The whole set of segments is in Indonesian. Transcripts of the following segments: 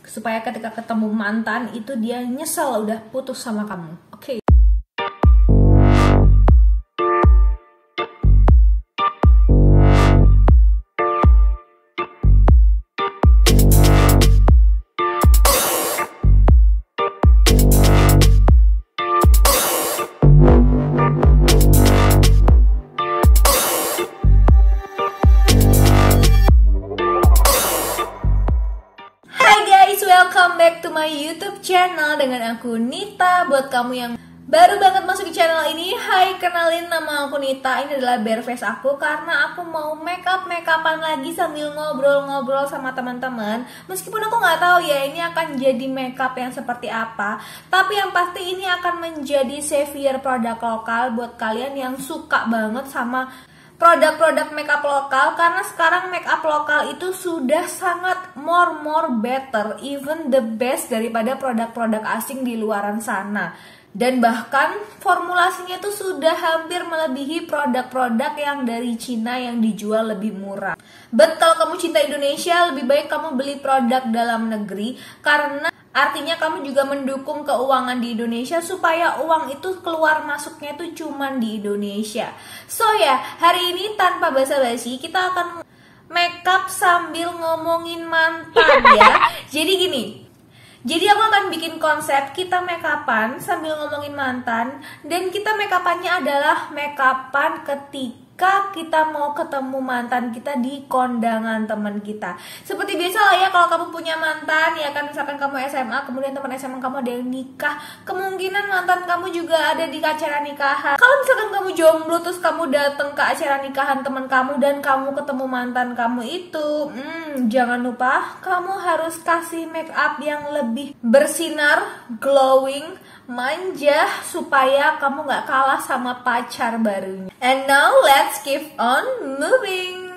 supaya ketika ketemu mantan itu dia nyesel udah putus sama kamu. Oke. Welcome back to my YouTube channel dengan aku Nita. Buat kamu yang baru banget masuk ke channel ini, hai, kenalin, nama aku Nita. Ini adalah bare face aku karena aku mau makeupan lagi sambil ngobrol-ngobrol sama teman-teman. Meskipun aku nggak tahu ya ini akan jadi makeup yang seperti apa, tapi yang pasti ini akan menjadi savior produk lokal buat kalian yang suka banget sama produk-produk makeup lokal, karena sekarang makeup lokal itu sudah sangat more better, even the best daripada produk-produk asing di luaran sana. Dan bahkan formulasinya itu sudah hampir melebihi produk-produk yang dari Cina yang dijual lebih murah. But kalau kamu cinta Indonesia, lebih baik kamu beli produk dalam negeri, karena artinya kamu juga mendukung keuangan di Indonesia supaya uang itu keluar masuknya itu cuman di Indonesia. So ya, hari ini tanpa basa-basi kita akan makeup sambil ngomongin mantan ya. Jadi aku akan bikin konsep kita makeupan sambil ngomongin mantan, dan kita makeupannya adalah makeupan ketika kita mau ketemu mantan kita di kondangan teman kita. Seperti biasa lah ya, kalau kamu punya mantan ya kan, misalkan kamu SMA, kemudian teman SMA kamu ada yang nikah, kemungkinan mantan kamu juga ada di acara nikahan. Kalau misalkan kamu jomblo terus kamu datang ke acara nikahan teman kamu dan kamu ketemu mantan kamu itu, jangan lupa kamu harus kasih make up yang lebih bersinar, glowing, manja, supaya kamu gak kalah sama pacar barunya. And now let's keep on moving.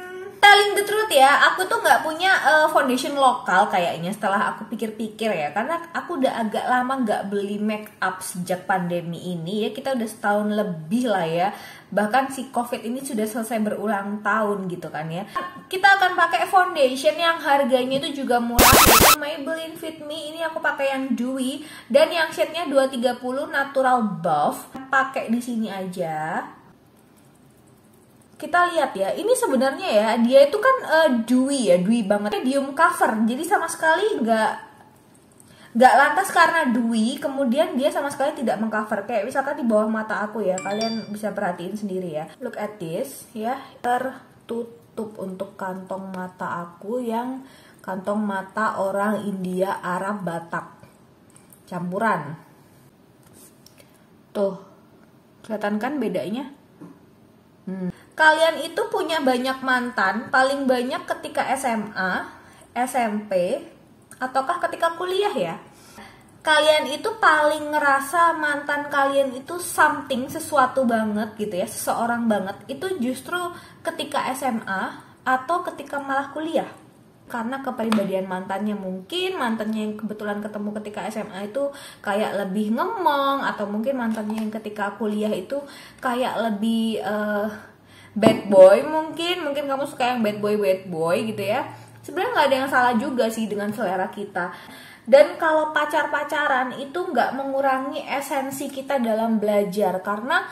Telling the truth ya, aku tuh gak punya foundation lokal kayaknya setelah aku pikir-pikir ya, karena aku udah agak lama gak beli make up sejak pandemi ini ya. Kita udah setahun lebih lah ya, bahkan si covid ini sudah selesai berulang tahun gitu kan ya. Kita akan pakai foundation yang harganya itu juga murah, yaitu Maybelline Fit Me. Ini aku pakai yang dewy dan yang shade-nya 230 Natural Buff. Pakai di sini aja. Kita lihat ya, ini sebenarnya ya dia itu kan dewy banget, medium cover, jadi sama sekali nggak lantas karena dewy kemudian dia sama sekali tidak mengcover. Kayak misalkan di bawah mata aku ya, kalian bisa perhatiin sendiri ya, look at this ya, tertutup untuk kantong mata aku yang kantong mata orang India, Arab, Batak campuran. Tuh kelihatan kan bedanya. Kalian itu punya banyak mantan, paling banyak ketika SMA, SMP, ataukah ketika kuliah ya? Kalian itu paling ngerasa mantan kalian itu something, sesuatu banget gitu ya, seseorang banget, itu justru ketika SMA atau ketika malah kuliah. Karena kepribadian mantannya, mungkin mantannya yang kebetulan ketemu ketika SMA itu kayak lebih ngemong, atau mungkin mantannya yang ketika kuliah itu kayak lebih bad boy, mungkin kamu suka yang bad boy gitu ya. Sebenarnya nggak ada yang salah juga sih dengan selera kita. Dan kalau pacaran itu nggak mengurangi esensi kita dalam belajar, karena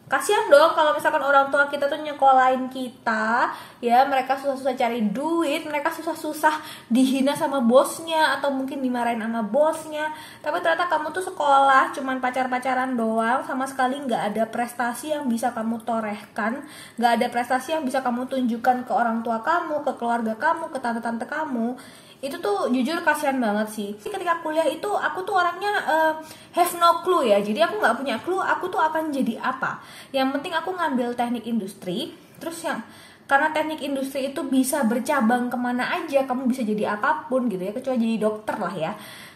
kasihan dong kalau misalkan orang tua kita tuh nyekolahin kita ya, mereka susah-susah cari duit, mereka susah-susah dihina sama bosnya atau mungkin dimarahin sama bosnya, tapi ternyata kamu tuh sekolah cuman pacar-pacaran doang, sama sekali nggak ada prestasi yang bisa kamu torehkan, nggak ada prestasi yang bisa kamu tunjukkan ke orang tua kamu, ke keluarga kamu, ke tante-tante kamu. Itu tuh jujur kasihan banget sih. Ketika kuliah itu aku tuh orangnya have no clue ya, jadi aku nggak punya clue aku tuh akan jadi apa. Yang penting aku ngambil teknik industri, terus yang karena teknik industri itu bisa bercabang kemana aja, kamu bisa jadi apapun gitu ya, kecuali jadi dokter lah ya.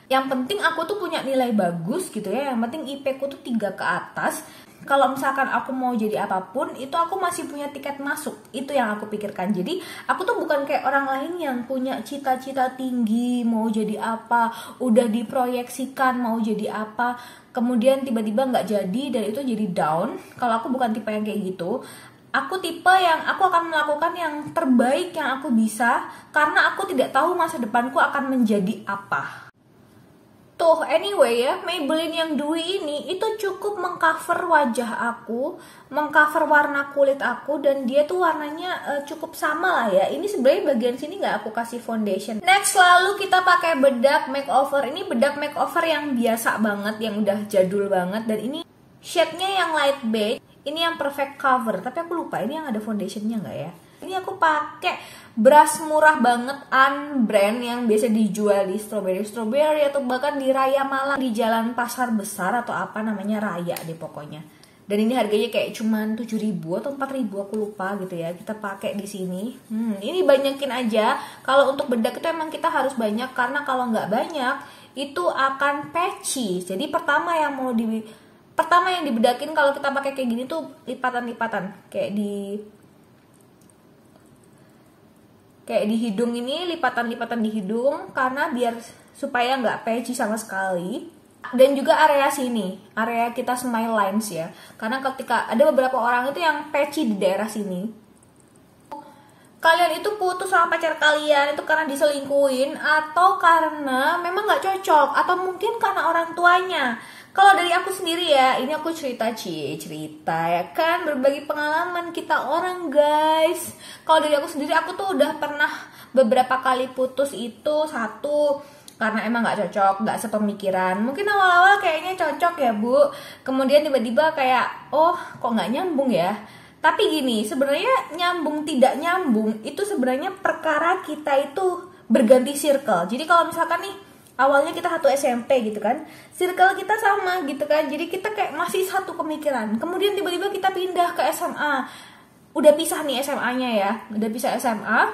Yang penting aku tuh punya nilai bagus gitu ya, yang penting IP ku tuh 3 ke atas. Kalau misalkan aku mau jadi apapun, itu aku masih punya tiket masuk. Itu yang aku pikirkan. Jadi aku tuh bukan kayak orang lain yang punya cita-cita tinggi, mau jadi apa, udah diproyeksikan mau jadi apa, kemudian tiba-tiba nggak jadi dan itu jadi down. Kalau aku bukan tipe yang kayak gitu. Aku tipe yang aku akan melakukan yang terbaik yang aku bisa karena aku tidak tahu masa depanku akan menjadi apa. Tuh, anyway ya, Maybelline yang Dewy ini itu cukup mengcover wajah aku, mengcover warna kulit aku, dan dia tuh warnanya cukup sama lah ya. Ini sebenarnya bagian sini nggak aku kasih foundation. Next, lalu kita pakai bedak makeover. Ini bedak makeover yang biasa banget, yang udah jadul banget, dan ini shade-nya yang light beige. Ini yang perfect cover, tapi aku lupa ini yang ada foundationnya nggak ya. Ini aku pakai brush murah banget Unbrand yang biasa dijual di Strawberry atau bahkan di Raya Malang, di Jalan Pasar Besar atau apa namanya, Raya deh pokoknya. Dan ini harganya kayak cuman 7.000 atau 4.000, aku lupa gitu ya. Kita pakai di sini. Ini banyakin aja. Kalau untuk bedak itu emang kita harus banyak, karena kalau nggak banyak itu akan patchy. Jadi pertama yang dibedakin kalau kita pakai kayak gini tuh lipatan-lipatan, kayak di hidung ini, lipatan-lipatan di hidung, karena biar supaya nggak patchy sama sekali. Dan juga area sini, area kita smile lines ya, karena ketika ada beberapa orang itu yang patchy di daerah sini. Kalian itu putus sama pacar kalian itu karena diselingkuhin, atau karena memang nggak cocok, atau mungkin karena orang tuanya. Kalau dari aku sendiri ya, ini aku cerita ya kan, berbagi pengalaman kita orang guys. Kalau dari aku sendiri, aku tuh udah pernah beberapa kali putus itu. Satu, karena emang gak cocok, gak sepemikiran. Mungkin awal-awal kayaknya cocok ya bu, kemudian tiba-tiba kayak, oh kok gak nyambung ya. Tapi gini, sebenarnya nyambung tidak nyambung itu sebenarnya perkara kita itu berganti circle. Jadi kalau misalkan nih, awalnya kita satu SMP gitu kan, circle kita sama gitu kan, jadi kita kayak masih satu pemikiran. Kemudian tiba-tiba kita pindah ke SMA, udah pisah nih SMA-nya ya, udah pisah SMA,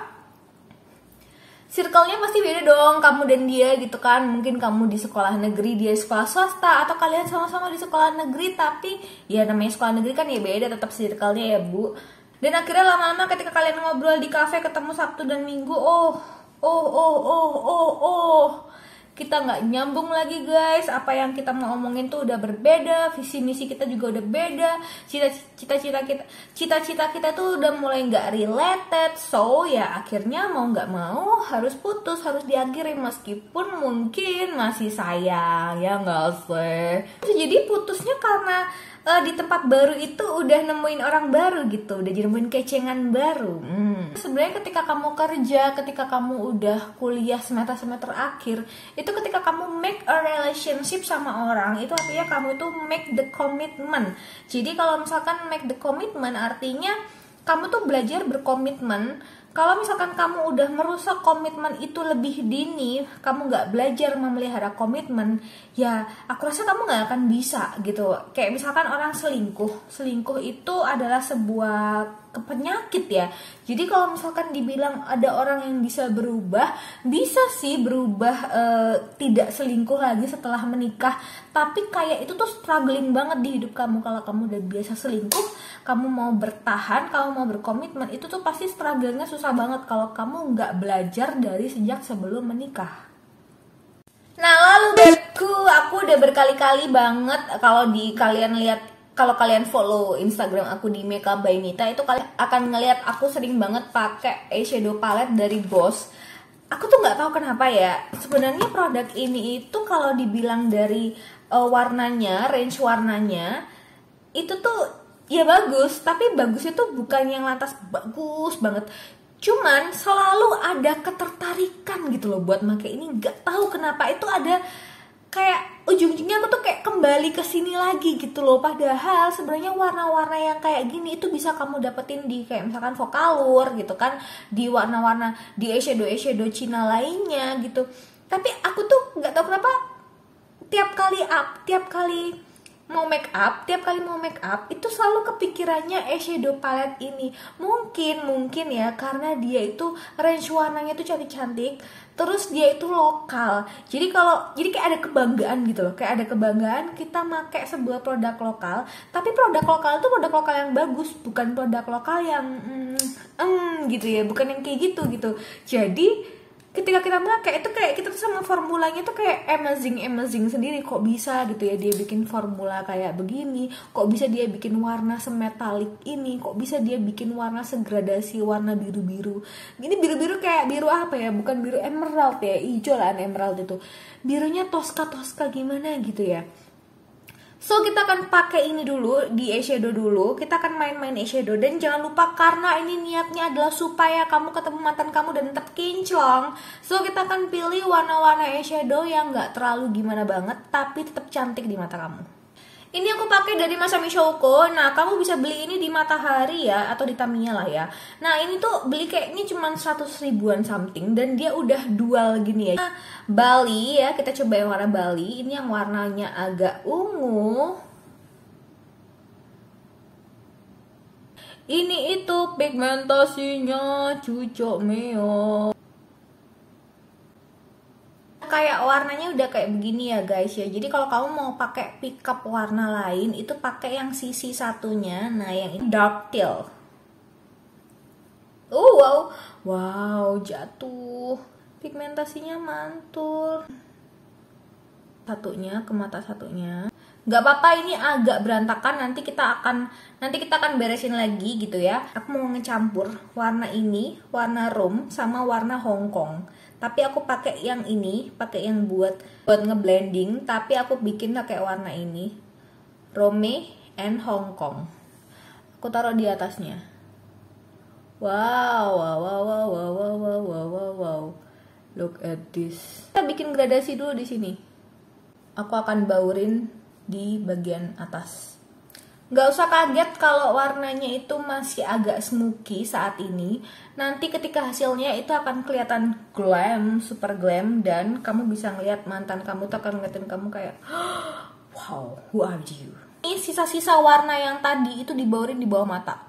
circle-nya pasti beda dong, kamu dan dia gitu kan. Mungkin kamu di sekolah negeri, dia di sekolah swasta, atau kalian sama-sama di sekolah negeri, tapi ya namanya sekolah negeri kan ya beda tetap circle-nya ya bu. Dan akhirnya lama-lama ketika kalian ngobrol di kafe, ketemu Sabtu dan Minggu, kita nggak nyambung lagi guys. Apa yang kita mau omongin tuh udah berbeda, visi misi kita juga udah beda, cita-cita kita tuh udah mulai nggak related. So ya akhirnya mau nggak mau harus putus, harus diakhiri, meskipun mungkin masih sayang ya nggak sih. Jadi putusnya karena di tempat baru itu udah nemuin orang baru gitu, udah nemuin kecengan baru. Sebenarnya ketika kamu kerja, ketika kamu udah kuliah semester akhir, itu ketika kamu make a relationship sama orang, itu artinya kamu itu make the commitment. Jadi kalau misalkan make the commitment, artinya kamu tuh belajar berkomitmen. Kalau misalkan kamu udah merusak komitmen itu lebih dini, kamu nggak belajar memelihara komitmen, ya aku rasa kamu nggak akan bisa gitu. Kayak misalkan orang selingkuh itu adalah sebuah penyakit ya. Jadi kalau misalkan dibilang ada orang yang bisa berubah, bisa sih berubah, tidak selingkuh lagi setelah menikah. Tapi kayak itu tuh struggling banget di hidup kamu. Kalau kamu udah biasa selingkuh, kamu mau bertahan, kamu mau berkomitmen, itu tuh pasti struggle-nya susah banget kalau kamu nggak belajar dari sejak sebelum menikah. Nah lalu aku udah berkali-kali banget, kalau kalian follow Instagram aku di Makeup by Nita, itu kalian akan ngeliat aku sering banget pakai eyeshadow palette dari Boss. Aku tuh nggak tahu kenapa ya. Sebenarnya produk ini itu kalau dibilang dari warnanya, range warnanya itu tuh ya bagus, tapi bagusnya tuh bukan yang lantas bagus banget. Cuman selalu ada ketertarikan gitu loh buat pakai ini. Nggak tahu kenapa, itu ada kayak ujung-ujungnya aku tuh kayak kembali ke sini lagi gitu loh. Padahal sebenarnya warna-warna yang kayak gini itu bisa kamu dapetin di kayak misalkan Vocaloid gitu kan, di warna-warna di eyeshadow Cina lainnya gitu. Tapi aku tuh nggak tahu kenapa tiap kali mau make up itu selalu kepikirannya eyeshadow palette ini. Mungkin ya karena dia itu range warnanya tuh cantik-cantik, terus dia itu lokal. Jadi kayak ada kebanggaan gitu loh, kayak ada kebanggaan kita pakai sebuah produk lokal. Tapi produk lokal itu produk lokal yang bagus, bukan produk lokal yang gitu ya, bukan yang kayak gitu. Jadi ketika kita pakai itu kayak kita tuh sama formulanya tuh kayak amazing sendiri. Kok bisa gitu ya dia bikin formula kayak begini, kok bisa dia bikin warna semetalik ini, kok bisa dia bikin warna segradasi warna biru-biru. Ini biru-biru kayak biru apa ya, bukan biru emerald ya, hijau lah emerald itu, birunya toska gimana gitu ya. So kita akan pakai ini dulu di eyeshadow dulu. Kita akan main-main eyeshadow. Dan jangan lupa karena ini niatnya adalah supaya kamu ketemu mantan kamu dan tetap kinclong. So kita akan pilih warna-warna eyeshadow yang gak terlalu gimana banget tapi tetap cantik di mata kamu. Ini aku pakai dari Masami Shoko. Nah, kamu bisa beli ini di Matahari ya, atau di Tamiya lah ya. Nah, ini tuh beli kayaknya cuma 100 ribuan something. Dan dia udah dual gini ya. Nah, Bali ya, kita coba yang warna Bali. Ini yang warnanya agak ungu. Ini itu pigmentasinya Cucok Meo. Kayak warnanya udah kayak begini ya guys ya. Jadi kalau kamu mau pakai pick up warna lain itu pakai yang sisi satunya. Nah yang ini dark teal. Wow jatuh. Pigmentasinya mantul. Satunya ke mata satunya. Gak apa-apa, ini agak berantakan. Nanti kita akan beresin lagi gitu ya. Aku mau ngecampur warna ini, warna rum sama warna Hong Kong. Tapi aku pakai yang ini, pakai yang buat ngeblending. Tapi aku bikin pakai warna ini, Rome and Hong Kong. Aku taruh di atasnya. Wow. Look at this. Kita bikin gradasi dulu di sini. Aku akan baurin di bagian atas. Nggak usah kaget kalau warnanya itu masih agak smoky saat ini. Nanti ketika hasilnya itu akan kelihatan glam, super glam. Dan kamu bisa ngeliat mantan kamu tuh akan ngeliatin kamu kayak wow, who are you? Ini sisa-sisa warna yang tadi itu dibaurin di bawah mata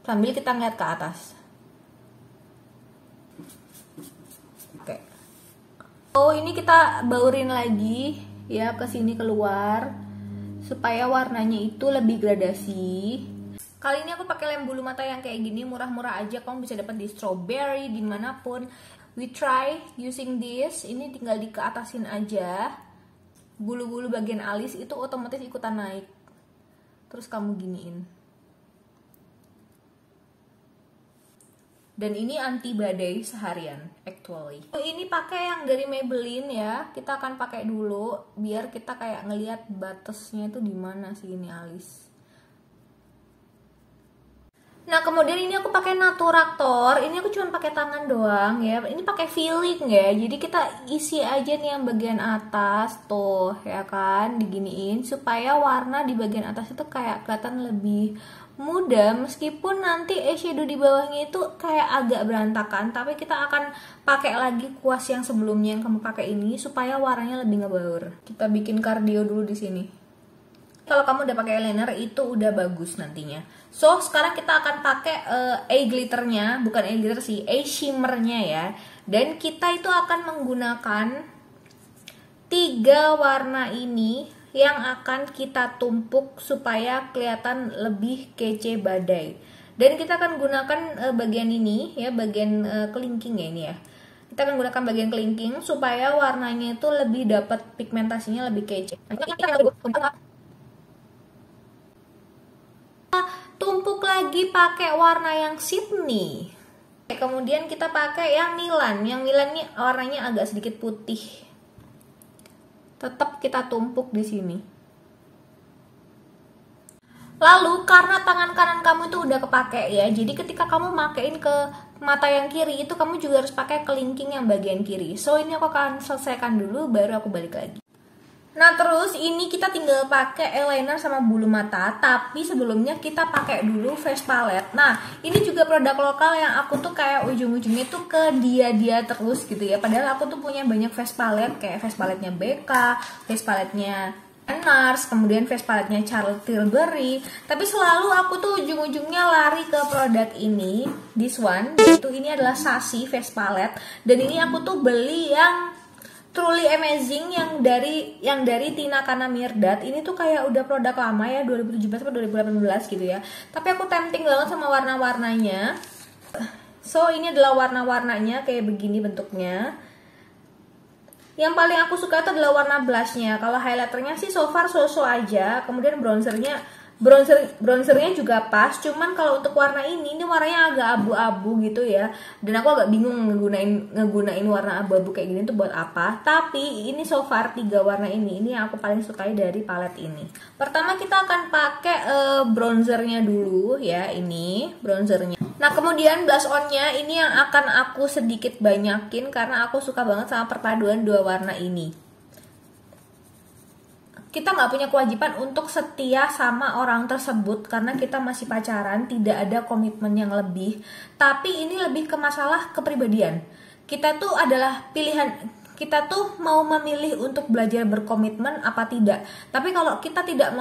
sambil kita ngeliat ke atas. Oke. Oh, ini kita baurin lagi ya, ke sini keluar supaya warnanya itu lebih gradasi. Kali ini aku pakai lem bulu mata yang kayak gini, murah-murah aja, kamu bisa dapat di Strawberry dimanapun. We try using this. Ini tinggal dikeatasin aja. Bulu-bulu bagian alis itu otomatis ikutan naik. Terus kamu giniin. Dan ini anti badai seharian actually. Ini pakai yang dari Maybelline ya. Kita akan pakai dulu biar kita kayak ngelihat batasnya itu di mana sih ini alis. Nah, kemudian ini aku pakai Naturaktor. Ini aku cuma pakai tangan doang ya. Ini pakai feeling ya. Jadi kita isi aja nih yang bagian atas tuh ya kan, diginiin supaya warna di bagian atas itu kayak kelihatan lebih muda, meskipun nanti eyeshadow di bawahnya itu kayak agak berantakan, tapi kita akan pakai lagi kuas yang sebelumnya yang kamu pakai ini supaya warnanya lebih ngebaur. Kita bikin cardio dulu di sini. Kalau kamu udah pakai eyeliner itu udah bagus nantinya. So sekarang kita akan pakai eye glitternya, bukan eye glitter sih, eye shimmernya ya. Dan kita itu akan menggunakan 3 warna ini yang akan kita tumpuk supaya kelihatan lebih kece badai. Dan kita akan gunakan bagian ini ya, bagian kelingking ya ini ya. Kita akan gunakan bagian kelingking supaya warnanya itu lebih dapat pigmentasinya lebih kece. Tumpuk lagi pakai warna yang Sydney. Kemudian kita pakai yang Milan. Yang Milan ini warnanya agak sedikit putih. Tetap kita tumpuk di sini. Lalu karena tangan kanan kamu itu udah kepake ya, jadi ketika kamu makein ke mata yang kiri itu kamu juga harus pakai kelingking yang bagian kiri. So ini aku akan selesaikan dulu baru aku balik lagi. Nah terus ini kita tinggal pakai eyeliner sama bulu mata, tapi sebelumnya kita pakai dulu face palette. Nah ini juga produk lokal yang aku tuh kayak ujung-ujungnya tuh ke dia terus gitu ya. Padahal aku tuh punya banyak face palette, kayak face palette-nya BK, face palette-nya NARS, kemudian face palette-nya Charlotte Tilbury. Tapi selalu aku tuh ujung-ujungnya lari ke produk ini, this one, yaitu ini adalah Sassy face palette. Dan ini aku tuh beli yang Truly Amazing yang dari Tina Kana Mirdad. Ini tuh kayak udah produk lama ya, 2017 atau 2018 gitu ya. Tapi aku tempting banget sama warna-warnanya. So ini adalah warna-warnanya kayak begini bentuknya. Yang paling aku suka itu adalah warna blushnya. Kalau highlighternya sih so far so-so aja. Kemudian bronzernya juga pas. Cuman kalau untuk warna ini warnanya agak abu-abu gitu ya. Dan aku agak bingung ngegunain warna abu-abu kayak gini tuh buat apa. Tapi ini so far 3 warna ini yang aku paling sukai dari palet ini. Pertama kita akan pakai bronzernya dulu ya, ini bronzernya. Nah kemudian blush onnya ini yang akan aku sedikit banyakin karena aku suka banget sama perpaduan 2 warna ini. Kita nggak punya kewajiban untuk setia sama orang tersebut karena kita masih pacaran, tidak ada komitmen yang lebih. Tapi ini lebih ke masalah kepribadian. Kita tuh adalah pilihan, kita tuh mau memilih untuk belajar berkomitmen apa tidak. Tapi kalau kita tidak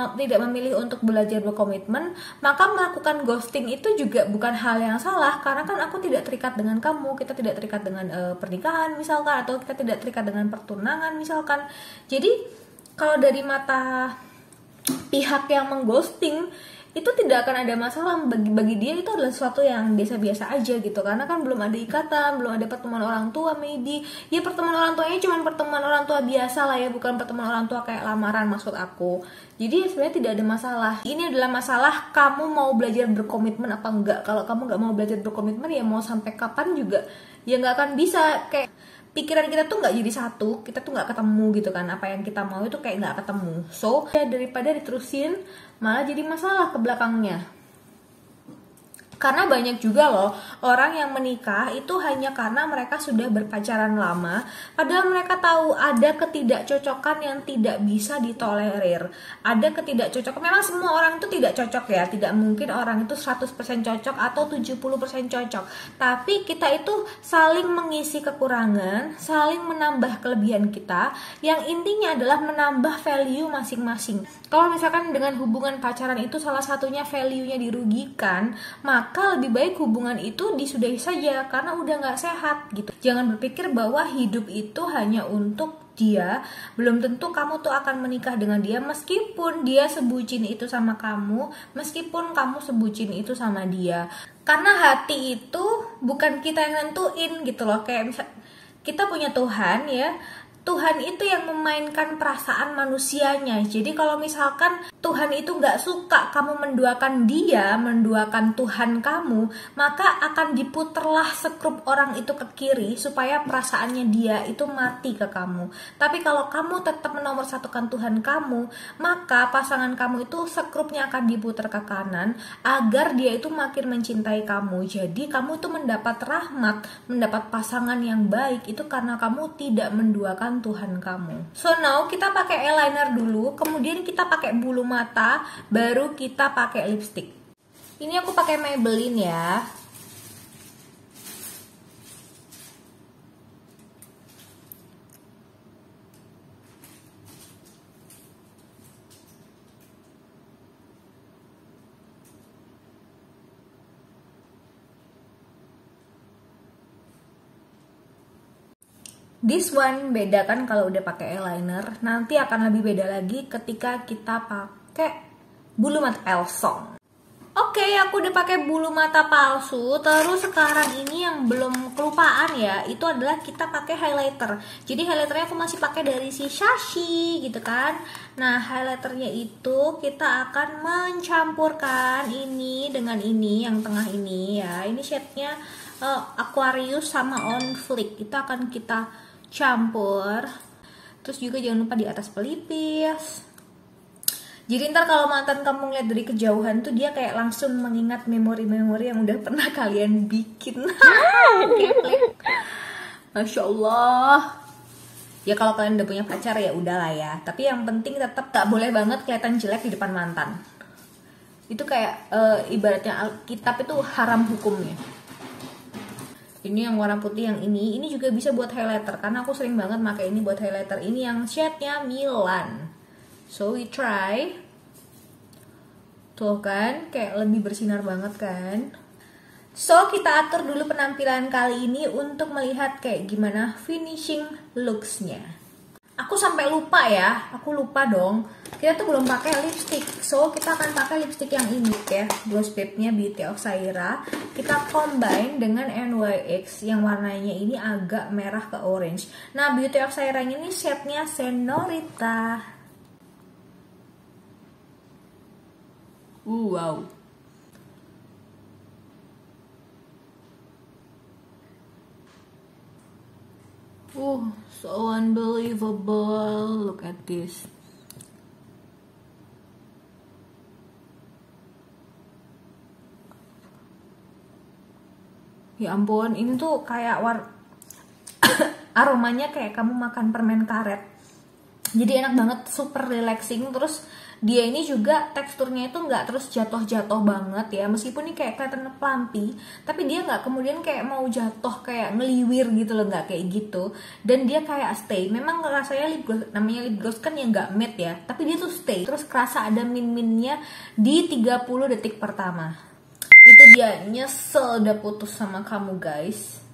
memilih untuk belajar berkomitmen, maka melakukan ghosting itu juga bukan hal yang salah. Karena kan aku tidak terikat dengan kamu, kita tidak terikat dengan pernikahan misalkan, atau kita tidak terikat dengan pertunangan misalkan. Jadi kalau dari mata pihak yang mengghosting itu tidak akan ada masalah. Bagi dia itu adalah sesuatu yang biasa-biasa aja gitu, karena kan belum ada ikatan, belum ada pertemuan orang tua. Maybe ya pertemuan orang tuanya cuma pertemuan orang tua biasa lah ya, bukan pertemuan orang tua kayak lamaran maksud aku. Jadi sebenarnya tidak ada masalah. Ini adalah masalah kamu mau belajar berkomitmen apa enggak. Kalau kamu nggak mau belajar berkomitmen ya mau sampai kapan juga ya nggak akan bisa. Kayak pikiran kita tuh nggak jadi satu, kita tuh nggak ketemu gitu kan. Apa yang kita mau itu kayak nggak ketemu. So ya daripada diterusin malah jadi masalah ke belakangnya. Karena banyak juga loh orang yang menikah itu hanya karena mereka sudah berpacaran lama, padahal mereka tahu ada ketidakcocokan yang tidak bisa ditolerir. Ada ketidakcocokan, memang semua orang itu tidak cocok ya, tidak mungkin orang itu 100% cocok atau 70% cocok. Tapi kita itu saling mengisi kekurangan, saling menambah kelebihan kita, yang intinya adalah menambah value masing-masing. Kalau misalkan dengan hubungan pacaran itu salah satunya value-nya dirugikan, maka lebih baik hubungan itu disudahi saja karena udah nggak sehat gitu. Jangan berpikir bahwa hidup itu hanya untuk dia. Belum tentu kamu tuh akan menikah dengan dia meskipun dia sebucin itu sama kamu, meskipun kamu sebucin itu sama dia. Karena hati itu bukan kita yang nentuin gitu loh. Kayak misal kita punya Tuhan ya, Tuhan itu yang memainkan perasaan manusianya. Jadi kalau misalkan Tuhan itu nggak suka kamu menduakan dia, menduakan Tuhan kamu, maka akan diputerlah sekrup orang itu ke kiri supaya perasaannya dia itu mati ke kamu. Tapi kalau kamu tetap menomorsatukan Tuhan kamu, maka pasangan kamu itu sekrupnya akan diputar ke kanan agar dia itu makin mencintai kamu. Jadi kamu tuh mendapat rahmat, mendapat pasangan yang baik itu karena kamu tidak menduakan Tuhan kamu. So now kita pakai eyeliner dulu, kemudian kita pakai bulu mata, baru kita pakai lipstick. Ini aku pakai Maybelline ya. This one beda kan kalau udah pakai eyeliner. Nanti akan lebih beda lagi ketika kita pakai bulu mata palsu. Oke, aku udah pakai bulu mata palsu. Terus sekarang ini yang belum kelupaan ya, itu adalah kita pakai highlighter. Jadi highlighternya aku masih pakai dari si Shashi gitu kan. Nah, highlighternya itu kita akan mencampurkan ini dengan ini yang tengah ini ya. Ini shade-nya Aquarius sama On Fleek. Itu akan kita campur. Terus juga jangan lupa di atas pelipis. Jadi ntar kalau mantan kamu ngeliat dari kejauhan tuh dia kayak langsung mengingat memori-memori yang udah pernah kalian bikin. Masya Allah. Ya kalau kalian udah punya pacar ya udahlah ya. Tapi yang penting tetap gak boleh banget kelihatan jelek di depan mantan. Itu kayak ibaratnya Alkitab itu haram hukumnya. Ini yang warna putih yang ini juga bisa buat highlighter karena aku sering banget pakai ini buat highlighter. Ini yang shade-nya Milan. So we try. Tuh kan, kayak lebih bersinar banget kan. So kita atur dulu penampilan kali ini untuk melihat kayak gimana finishing looks-nya. aku sampai lupa ya, aku lupa dong. Kita tuh belum pakai lipstick, so kita akan pakai lipstick yang ini ya, Gloss Babe-nya Beauty of Saira. Kita combine dengan NYX yang warnanya ini agak merah ke orange. Nah, Beauty of Saira ini shade-nya Senorita. Wow. So unbelievable. Look at this. Ya ampun, ini tuh kayak aromanya kayak kamu makan permen karet. Jadi enak banget, super relaxing. Terus dia ini juga teksturnya itu nggak terus jatuh-jatuh banget ya, meskipun ini kayak kelihatan plumpy, tapi dia nggak kemudian kayak mau jatuh kayak ngeliwir gitu loh, nggak kayak gitu. Dan dia kayak stay. Memang rasanya lip gloss, namanya lip gloss kan yang nggak matte ya, tapi dia tuh stay. Terus kerasa ada min-minnya di 30 detik pertama. Itu dia, nyesel udah putus sama kamu guys.